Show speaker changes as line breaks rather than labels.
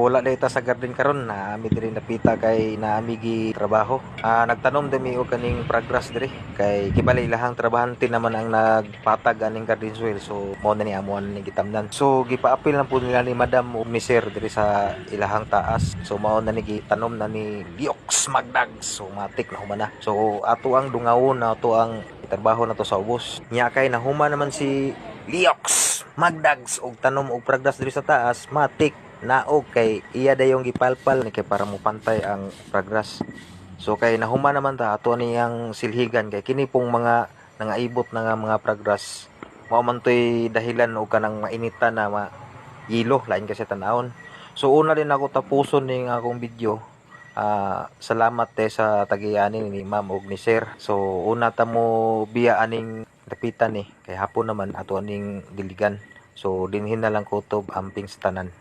wala na ita sa garden karon na ami diri napita kay naami gi trabaho. Nagtanom dami og kaning progress diri kay gibalay lahang trabahante naman ang nagpatag aning garden soil. So mao na ni amuan ni gitamnan. So gipaapil na po nila ni Madam ug ni Sir diri sa ilahang taas. So mao na ni gitanom na ni Liox Magdag. So matik na humana. So ato ang dungawon na ato ang trabaho na to sa ubos. Nya kay nahuman naman si Liox Magdags og tanom og pragdas diri sa taas, matik naog kay iya dayong gipalpal ni kay para mo pantay ang progress. So kay nahuma naman ta ato niyang silhigan kay kini pong mga nangaibot na nga mga progress mao man toy dahilan og kanang mainitan na yilo lain kasi tan-awon. So una din ako tapuson ning akong video. Salamat sa tagiani ni Ma'am og ni Sir. So una ta mo biya aning dapitan kay hapon naman ato aning diligan. So dinhin na lang kutob amping sa tanan.